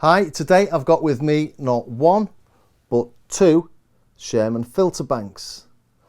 Hi, today I've got with me not one, but two Sherman Filterbanks.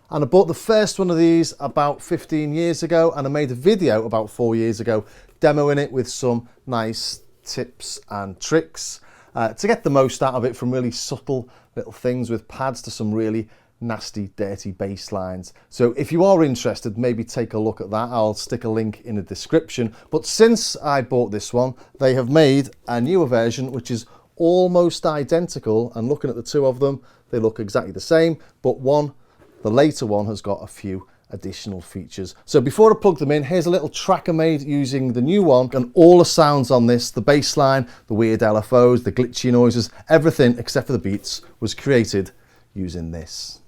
And I bought the first one of these about 15 years ago, and I made a video about 4 years ago demoing it with some nice tips and tricks to get the most out of it, from really subtle little things with pads to some really nasty, dirty bass lines. So if you are interested, maybe take a look at that. I'll stick a link in the description. But since I bought this one, they have made a newer version which is almost identical, and looking at the two of them, they look exactly the same, but the later one has got a few additional features. So before I plug them in, here's a little track I made using the new one, and all the sounds on this, the bass line, the weird LFOs, the glitchy noises, everything except for the beats was created using this.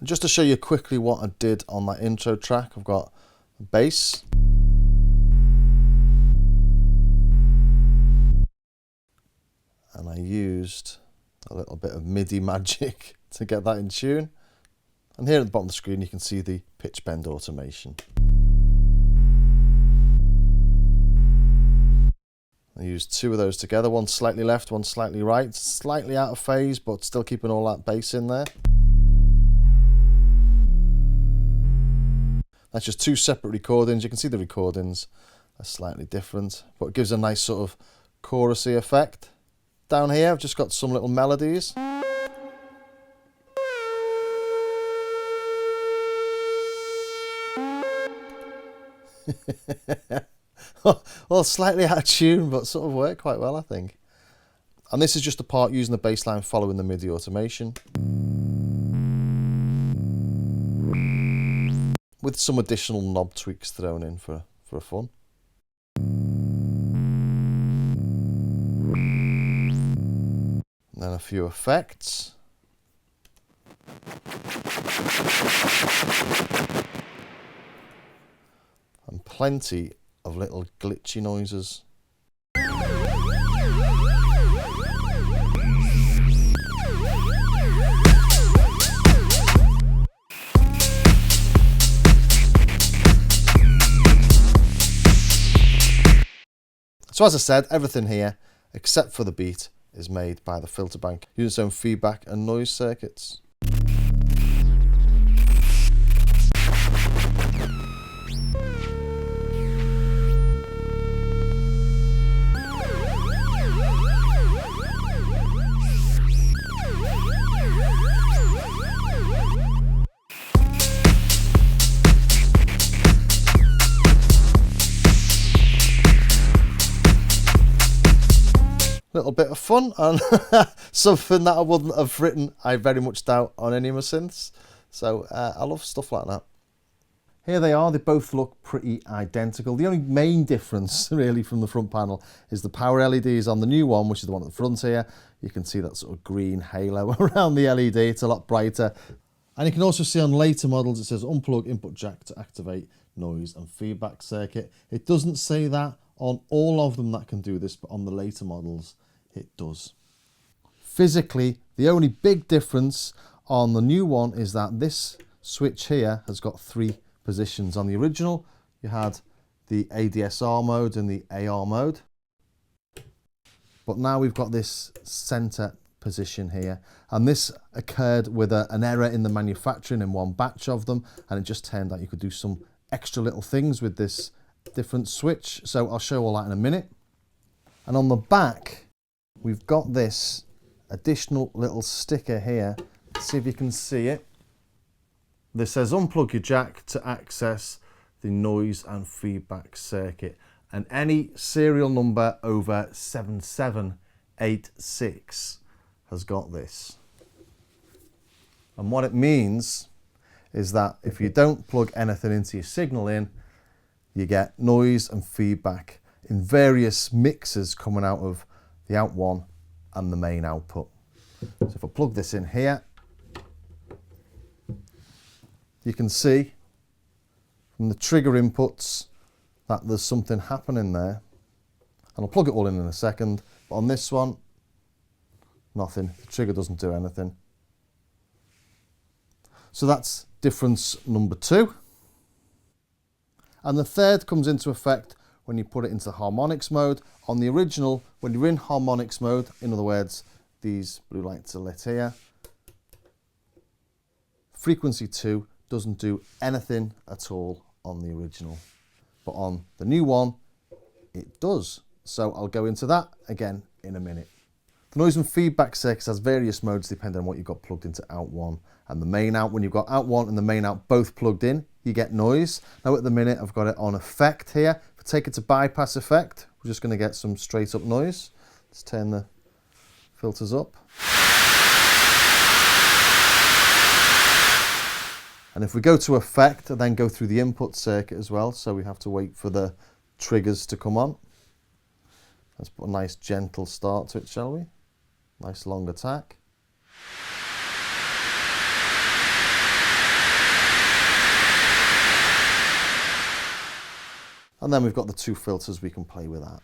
Just to show you quickly what I did on that intro track, I've got the bass, and I used a little bit of MIDI magic to get that in tune. And here at the bottom of the screen you can see the pitch bend automation. I used two of those together, one slightly left, one slightly right, slightly out of phase but still keeping all that bass in there. That's just two separate recordings. You can see the recordings are slightly different, but it gives a nice sort of chorusy effect. Down here, I've just got some little melodies. Well, slightly out of tune, but sort of work quite well, I think. And this is just a part using the bass line following the MIDI automation, with some additional knob tweaks thrown in for fun. And then a few effects. And plenty of little glitchy noises. So as I said, everything here, except for the beat, is made by the Filterbank, using its own feedback and noise circuits. Little bit of fun, and something that I wouldn't have written, I very much doubt, on any of my synths. So I love stuff like that. Here they are, they both look pretty identical. The only main difference really from the front panel is the power LEDs on the new one, which is the one at the front here. You can see that sort of green halo around the LED, it's a lot brighter. And you can also see on later models it says unplug input jack to activate noise and feedback circuit. It doesn't say that on all of them that can do this, but on the later models it does. Physically, the only big difference on the new one is that this switch here has got three positions. On the original you had the ADSR mode and the AR mode, but now we've got this center position here, and this occurred with an error in the manufacturing in one batch of them, and it just turned out you could do some extra little things with this different switch. So I'll show all that in a minute. And on the back we've got this additional little sticker here. Let's see if you can see it. This says unplug your jack to access the noise and feedback circuit. and any serial number over 7786 has got this. And what it means is that if you don't plug anything into your signal in, you get noise and feedback in various mixes coming out of the out one and the main output. So if I plug this in here, you can see from the trigger inputs that there's something happening there. And I'll plug it all in a second, but on this one, nothing. The trigger doesn't do anything. So that's difference number 2. And the third comes into effect when you put it into harmonics mode. On the original, when you're in harmonics mode, in other words, these blue lights are lit here, frequency 2 doesn't do anything at all on the original. But on the new one, it does. So I'll go into that again in a minute. The noise and feedback circuit has various modes depending on what you've got plugged into out one and the main out. When you've got out one and the main out both plugged in, you get noise. Now at the minute I've got it on effect here. If I take it to bypass effect, we're just going to get some straight up noise. Let's turn the filters up. And if we go to effect and then go through the input circuit as well, so we have to wait for the triggers to come on. Let's put a nice gentle start to it, shall we? Nice long attack. And then we've got the 2 filters we can play with that.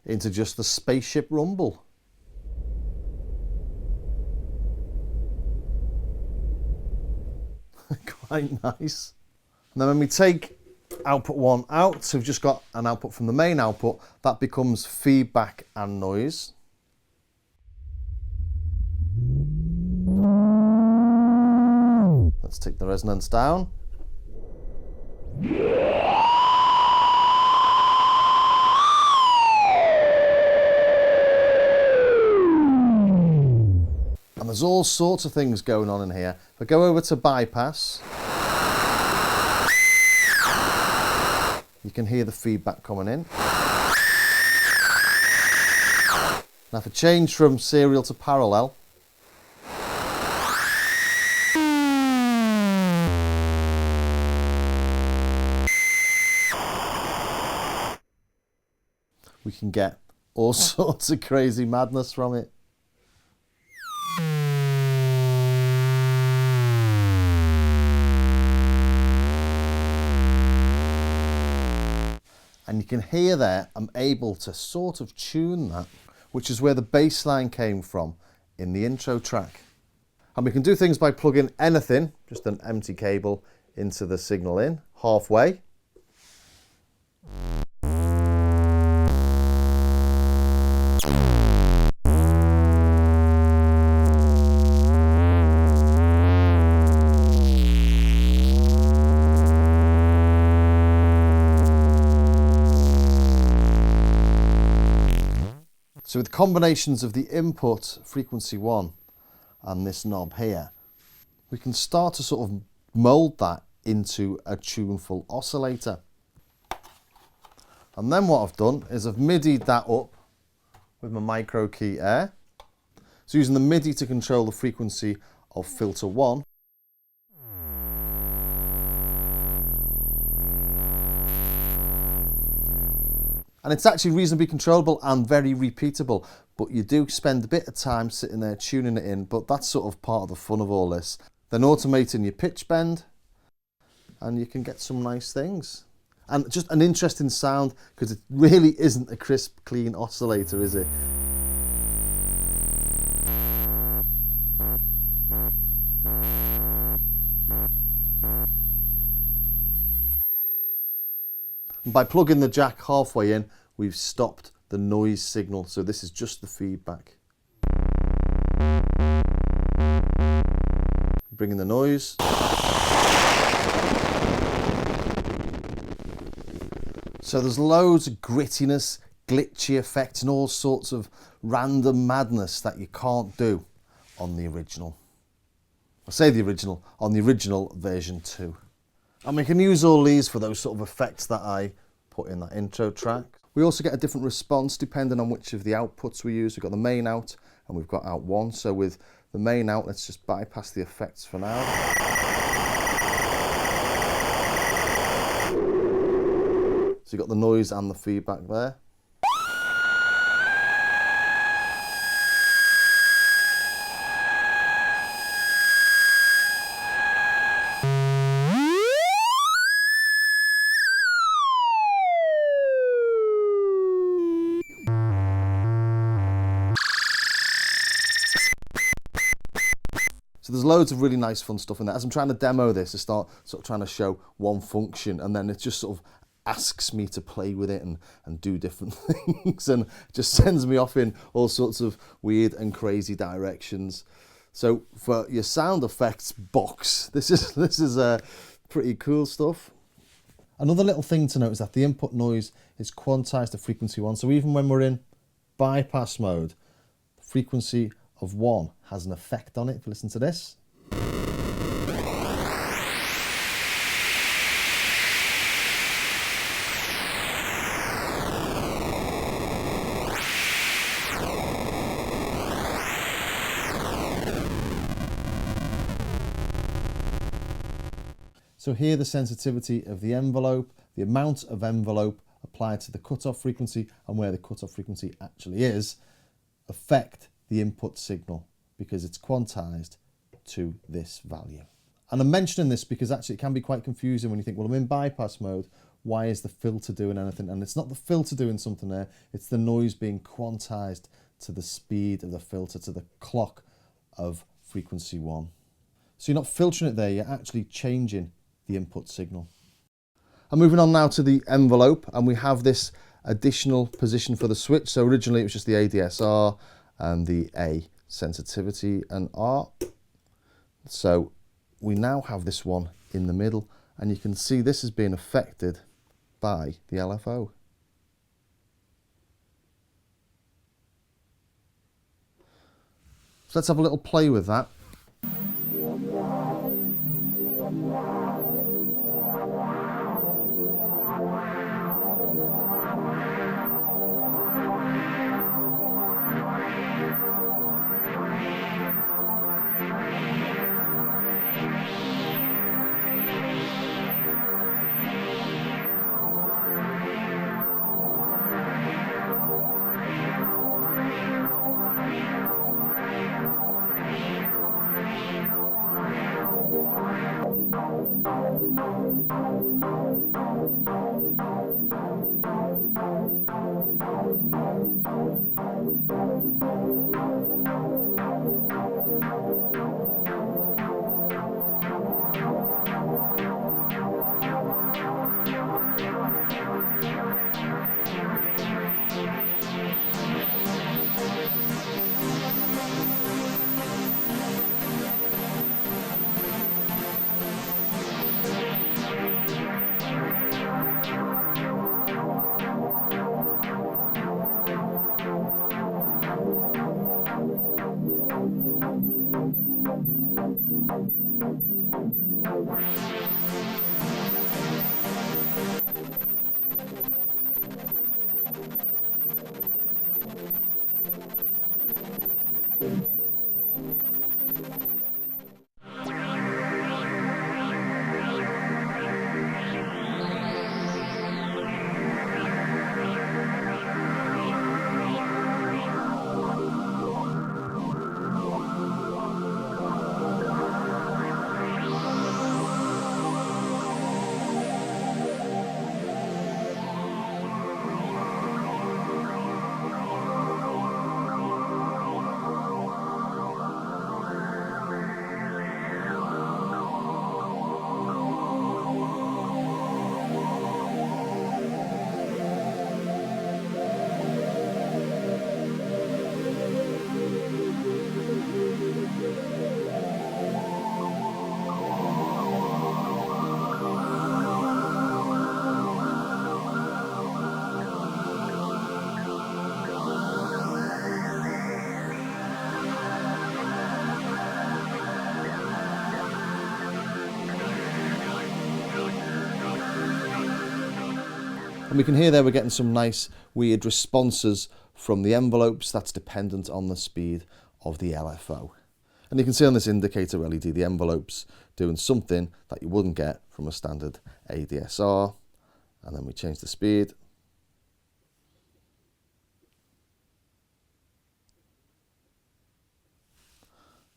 Into just the spaceship rumble. Quite nice. And then when we take output 1 out, so we've just got an output from the main output, that becomes feedback and noise. Let's take the resonance down. And there's all sorts of things going on in here. If I go over to bypass, you can hear the feedback coming in. Now if I change from serial to parallel, we can get all sorts of crazy madness from it. And you can hear there, I'm able to sort of tune that, which is where the bass line came from in the intro track. And we can do things by plugging anything, just an empty cable, into the signal in, halfway. So with combinations of the input frequency 1 and this knob here, we can start to sort of mold that into a tuneful oscillator. And then what I've done is I've MIDI'd that up with my micro key air. So using the MIDI to control the frequency of filter 1. And it's actually reasonably controllable and very repeatable, but you do spend a bit of time sitting there tuning it in, but that's sort of part of the fun of all this. Then automating your pitch bend, and you can get some nice things. And just an interesting sound, because it really isn't a crisp, clean oscillator, is it? And by plugging the jack halfway in, we've stopped the noise signal. So this is just the feedback. Bringing the noise. So there's loads of grittiness, glitchy effects and all sorts of random madness that you can't do on the original. I say the original, on the original version 2. And we can use all these for those sort of effects that I put in that intro track. We also get a different response depending on which of the outputs we use. We've got the main out and we've got out 1. So with the main out, let's just bypass the effects for now. So you've got the noise and the feedback there. So there's loads of really nice fun stuff in there. As I'm trying to demo this, I start sort of trying to show one function and then it just sort of asks me to play with it and do different things and just sends me off in all sorts of weird and crazy directions. So for your sound effects box, this is pretty cool stuff. Another little thing to note is that the input noise is quantized to frequency 1. So even when we're in bypass mode, the frequency of 1 has an effect on it. If you listen to this. So here the sensitivity of the envelope, the amount of envelope applied to the cutoff frequency and where the cutoff frequency actually is, affect the input signal because it's quantized to this value. And I'm mentioning this because actually it can be quite confusing when you think, well, I'm in bypass mode, why is the filter doing anything? And it's not the filter doing something there, it's the noise being quantized to the speed of the filter, to the clock of frequency 1. So you're not filtering it there, you're actually changing the input signal. I'm moving on now to the envelope, and we have this additional position for the switch. So originally it was just the ADSR and the A sensitivity and R. So we now have this one in the middle, and you can see this is being affected by the LFO. So let's have a little play with that. And we can hear there we're getting some nice weird responses from the envelopes. That's dependent on the speed of the LFO. And you can see on this indicator LED the envelopes doing something that you wouldn't get from a standard ADSR. And then we change the speed.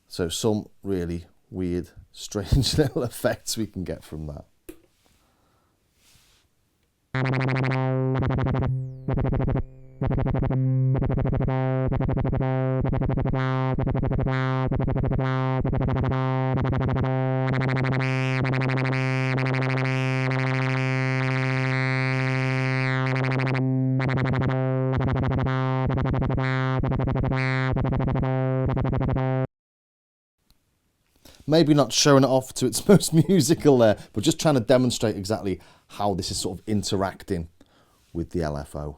So some really weird, strange little effects we can get from that. Maybe not showing it off to its most musical there, but just trying to demonstrate exactly how this is sort of interacting with the LFO.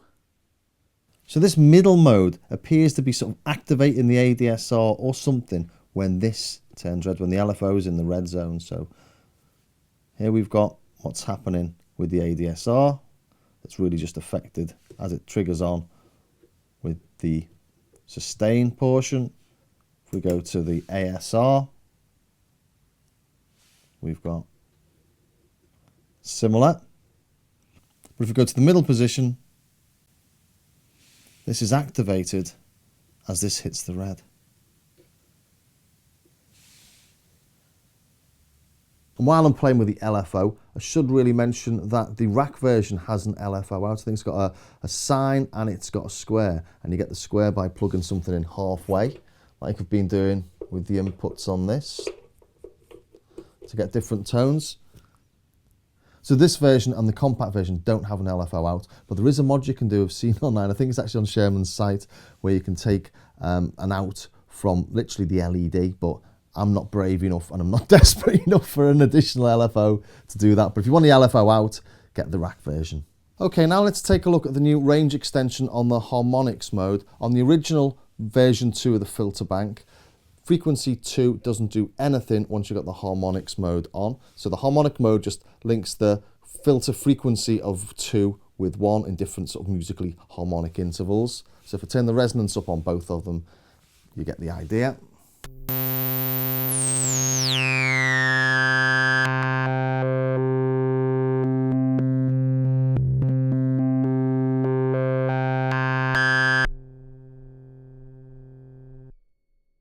So this middle mode appears to be sort of activating the ADSR or something when this turns red, when the LFO is in the red zone. So here we've got what's happening with the ADSR. That's really just affected as it triggers on with the sustain portion. If we go to the ASR, we've got similar. But if we go to the middle position, this is activated as this hits the red. And while I'm playing with the LFO, I should really mention that the rack version has an LFO out. I think it's got a sine and it's got a square. And you get the square by plugging something in halfway, like I've been doing with the inputs on this, to get different tones. So this version and the compact version don't have an LFO out, but there is a mod you can do, I've seen online, I think it's actually on Sherman's site, where you can take an out from literally the LED, but I'm not brave enough and I'm not desperate enough for an additional LFO to do that. But if you want the LFO out, get the rack version. Okay, now let's take a look at the new range extension on the Harmonics mode. On the original version 2 of the Filterbank, frequency 2 doesn't do anything once you've got the Harmonics mode on. So the Harmonic mode just links the filter frequency of 2 with 1 in different sort of musically harmonic intervals. So if I turn the resonance up on both of them, you get the idea.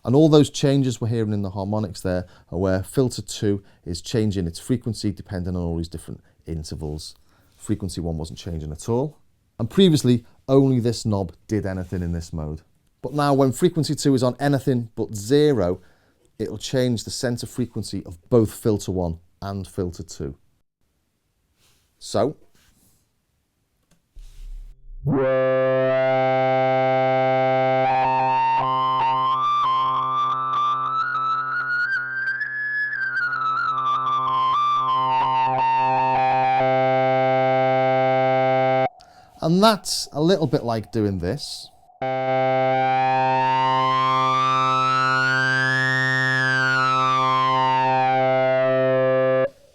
And all those changes we're hearing in the harmonics there are where filter 2 is changing its frequency depending on all these different intervals. Frequency 1 wasn't changing at all. And previously, only this knob did anything in this mode. But now when frequency 2 is on anything but 0, it'll change the center frequency of both filter 1 and filter 2. So. And that's a little bit like doing this.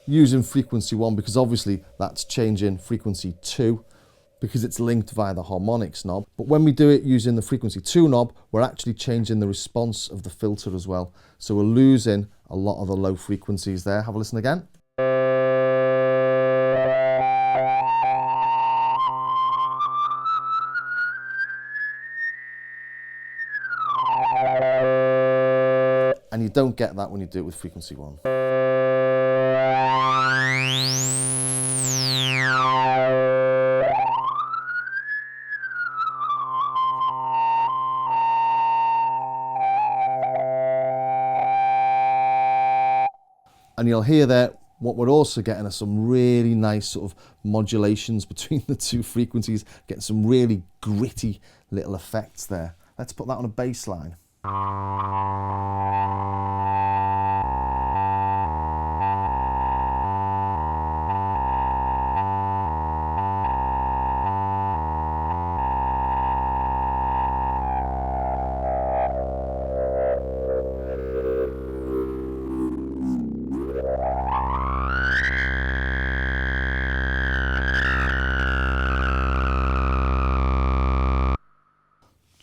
Using frequency 1, because obviously that's changing frequency 2 because it's linked via the harmonics knob. But when we do it using the frequency 2 knob, we're actually changing the response of the filter as well. So we're losing a lot of the low frequencies there. Have a listen again. And you don't get that when you do it with frequency 1. And you'll hear there, what we're also getting are some really nice sort of modulations between the two frequencies, getting some really gritty little effects there. Let's put that on a bass line.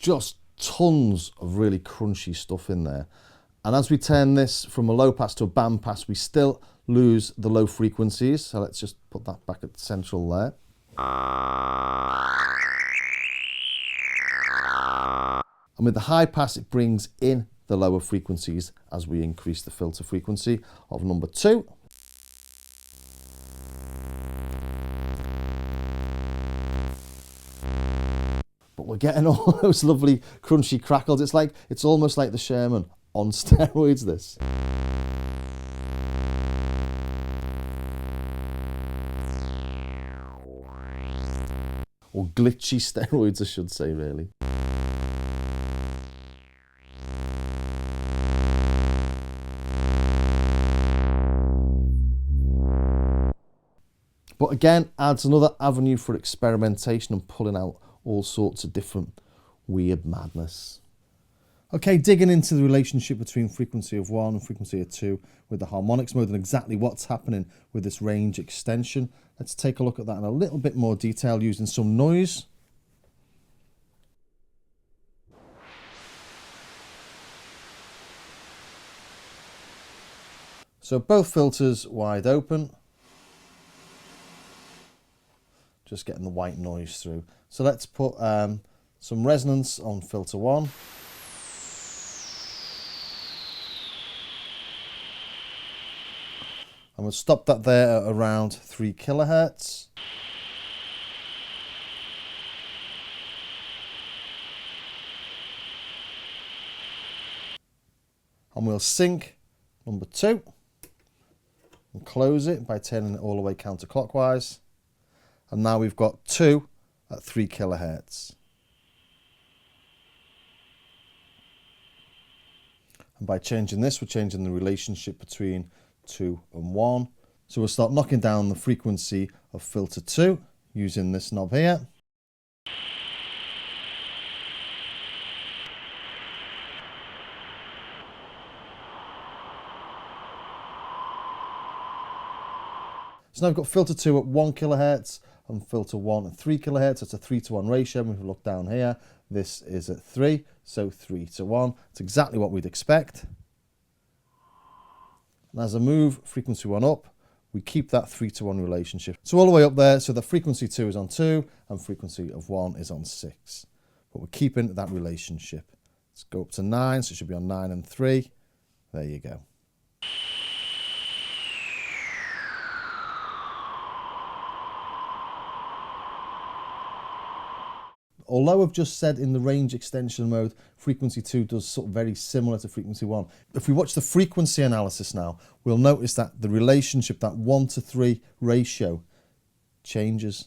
just tons of really crunchy stuff in there. And as we turn this from a low pass to a band pass, we still lose the low frequencies. So let's just put that back at central there. And with the high pass, it brings in the lower frequencies as we increase the filter frequency of number 2. But we're getting all those lovely crunchy crackles. It's almost like the Sherman on steroids, this. Or glitchy steroids, I should say, really. But again, adds another avenue for experimentation and pulling out all sorts of different weird madness. Okay, digging into the relationship between frequency of 1 and frequency of 2 with the harmonics mode and exactly what's happening with this range extension. Let's take a look at that in a little bit more detail using some noise. So both filters wide open. Just getting the white noise through. So let's put some resonance on filter 1. And we'll stop that there at around 3 kilohertz. And we'll sync number 2 and close it by turning it all the way counterclockwise. And now we've got 2 at 3 kilohertz. And by changing this, we're changing the relationship between 2 and 1. So we'll start knocking down the frequency of filter 2 using this knob here. So now we've got filter 2 at 1 kilohertz and filter 1 at 3 kilohertz. It's a 3-to-1 ratio. And if we look down here, this is at 3, so 3-to-1. It's exactly what we'd expect. And as I move frequency 1 up, we keep that 3-to-1 relationship. So all the way up there, so the frequency 2 is on 2 and frequency of 1 is on 6. But we're keeping that relationship. Let's go up to 9, so it should be on 9 and 3. There you go. Although I've just said in the range extension mode, frequency 2 does something very similar to frequency 1. If we watch the frequency analysis now, we'll notice that the relationship, that 1-to-3 ratio, changes.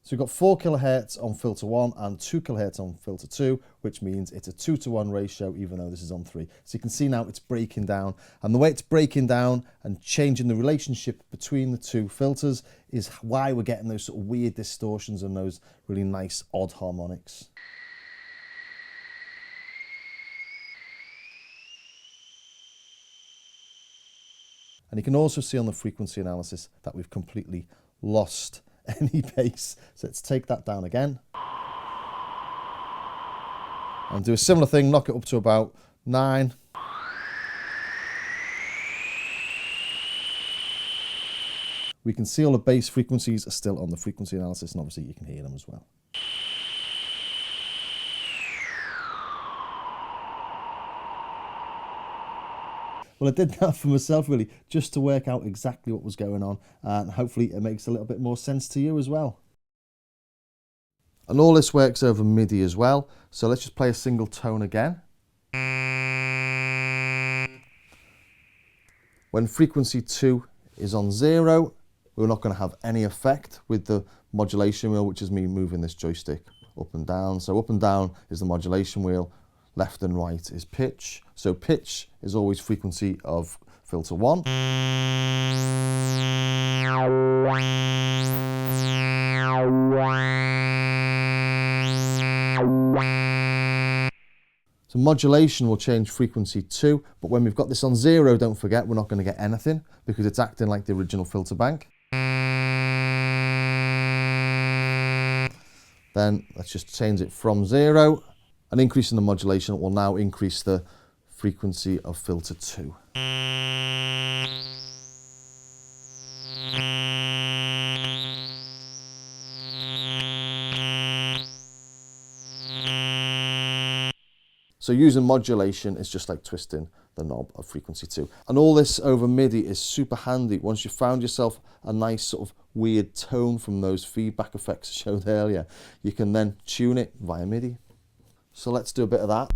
So we've got 4 kilohertz on filter 1 and 2 kilohertz on filter 2, which means it's a 2-to-1 ratio, even though this is on 3. So you can see now it's breaking down. And the way it's breaking down and changing the relationship between the two filters is why we're getting those sort of weird distortions and those really nice odd harmonics. And you can also see on the frequency analysis that we've completely lost any bass. So let's take that down again. And do a similar thing, knock it up to about 9. We can see all the bass frequencies are still on the frequency analysis, and obviously you can hear them as well. Well, I did that for myself, really, just to work out exactly what was going on, and hopefully it makes a little bit more sense to you as well. And all this works over MIDI as well, so let's just play a single tone again. When frequency 2 is on 0, we're not going to have any effect with the modulation wheel, which is me moving this joystick up and down. So up and down is the modulation wheel. Left and right is pitch. So pitch is always frequency of filter 1. So modulation will change frequency 2, but when we've got this on 0, don't forget, we're not going to get anything because it's acting like the original filter bank. Then let's just change it from 0. An increase in the modulation will now increase the frequency of filter 2. So using modulation is just like twisting the knob of frequency 2. And all this over MIDI is super handy. Once you've found yourself a nice sort of weird tone from those feedback effects I showed earlier, you can then tune it via MIDI. So let's do a bit of that.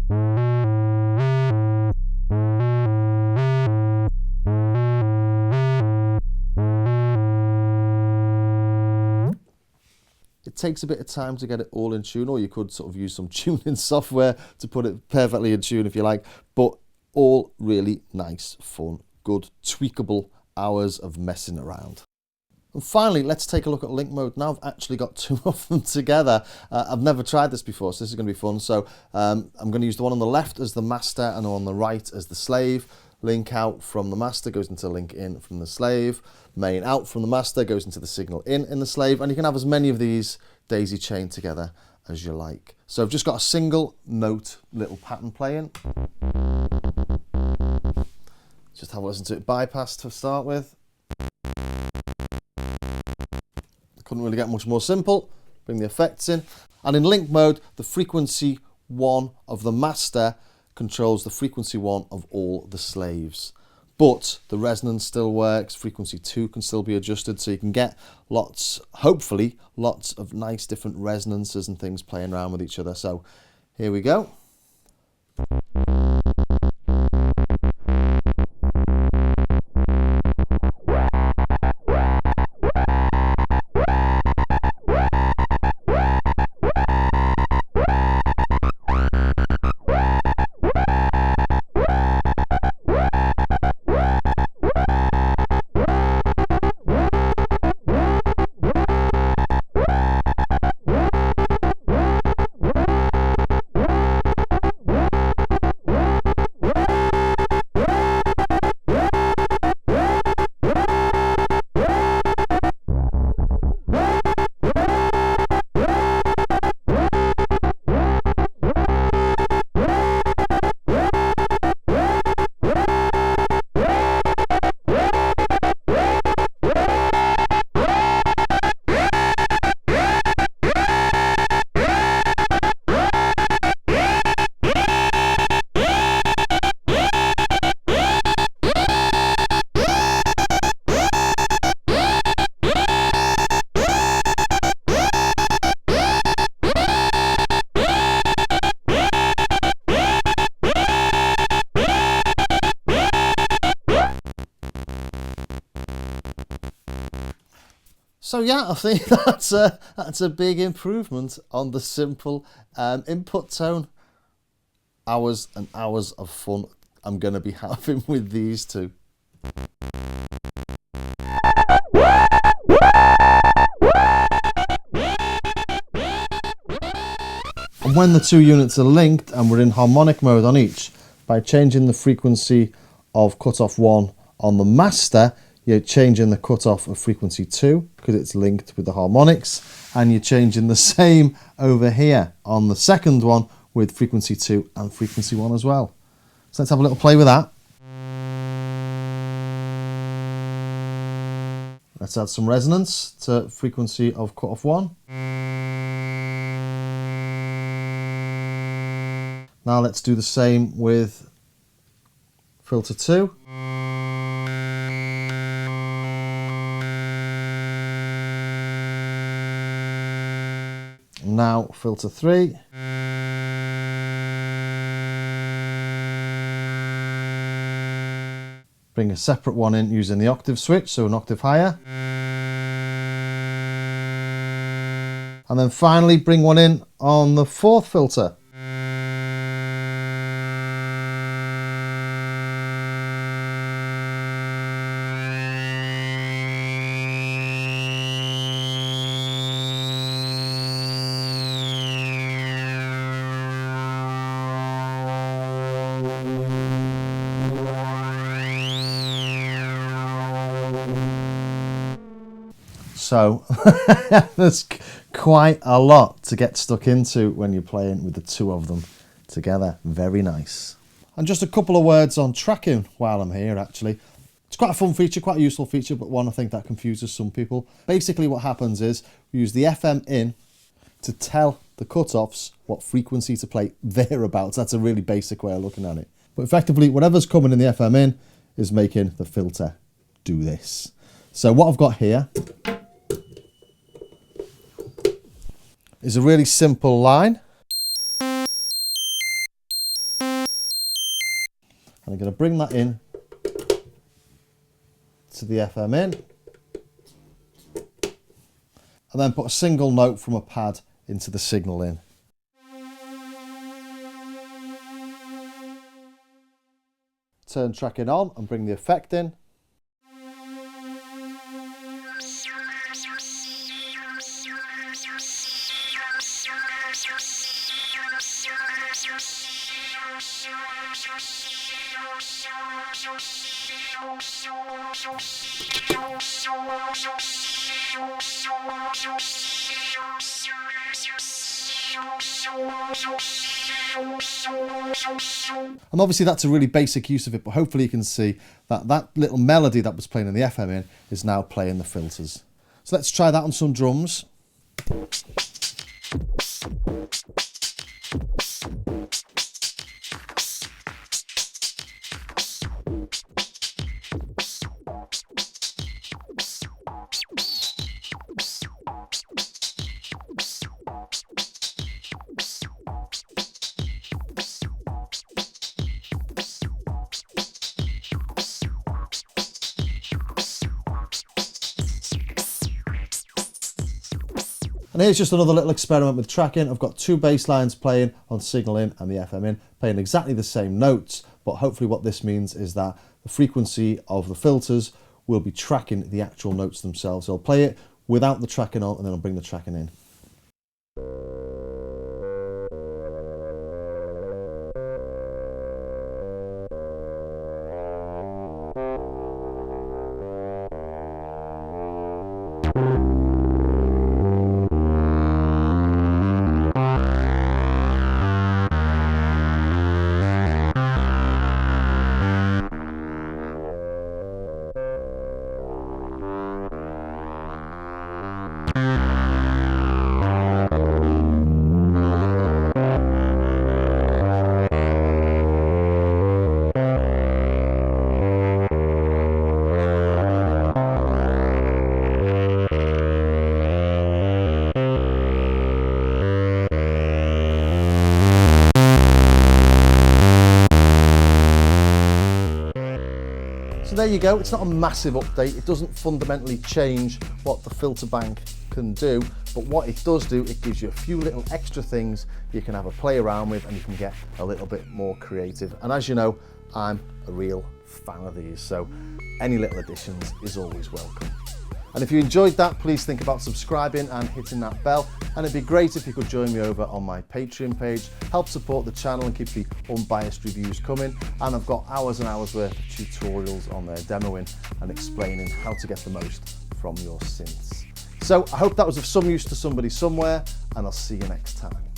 It takes a bit of time to get it all in tune, or you could sort of use some tuning software to put it perfectly in tune if you like, but all really nice, fun, good, tweakable hours of messing around. And finally, let's take a look at link mode. Now I've actually got 2 of them together. I've never tried this before, so this is going to be fun. So I'm going to use the one on the left as the master and the one on the right as the slave. Link out from the master goes into link in from the slave. Main out from the master goes into the signal in the slave. And you can have as many of these daisy chained together as you like. So I've just got a single note little pattern playing. Just have a listen to it bypass to start with. Couldn't really get much more simple. Bring the effects in. And in link mode, the frequency 1 of the master controls the frequency 1 of all the slaves. But the resonance still works, frequency 2 can still be adjusted, so you can get lots, hopefully, lots of nice different resonances and things playing around with each other. So here we go. So yeah, I think that's a big improvement on the simple input tone. Hours and hours of fun I'm going to be having with these two. And when the 2 units are linked and we're in harmonic mode on each, by changing the frequency of cutoff 1 on the master, you're changing the cutoff of frequency 2 because it's linked with the harmonics, and you're changing the same over here on the second one with frequency 2 and frequency 1 as well. So let's have a little play with that. Let's add some resonance to frequency of cutoff 1. Now let's do the same with filter 2. Now filter 3. Bring a separate one in using the octave switch, so an octave higher. And then finally bring one in on the 4th filter. So there's quite a lot to get stuck into when you're playing with the two of them together. Very nice. And just a couple of words on tracking while I'm here, actually. It's quite a fun feature, quite a useful feature, but one I think that confuses some people. Basically what happens is we use the FM in to tell the cut-offs what frequency to play thereabouts. That's a really basic way of looking at it. But effectively, whatever's coming in the FM in is making the filter do this. So what I've got here is a really simple line. And I'm going to bring that in to the FM in. And then put a single note from a pad into the signal in. Turn tracking on and bring the effect in. And obviously that's a really basic use of it, but hopefully you can see that that little melody that was playing in the FM in is now playing the filters. So let's try that on some drums. And here's just another little experiment with tracking. I've got two bass lines playing on signal in and the FM in, playing exactly the same notes, but hopefully what this means is that the frequency of the filters will be tracking the actual notes themselves. So I'll play it without the tracking on and then I'll bring the tracking in. So there you go, it's not a massive update, it doesn't fundamentally change what the Filterbank can do, but what it does do, it gives you a few little extra things you can have a play around with and you can get a little bit more creative. And as you know, I'm a real fan of these, so any little additions is always welcome. And if you enjoyed that, please think about subscribing and hitting that bell. And it'd be great if you could join me over on my Patreon page, help support the channel and keep the unbiased reviews coming. And I've got hours and hours worth of tutorials on there demoing and explaining how to get the most from your synths. So I hope that was of some use to somebody somewhere, and I'll see you next time.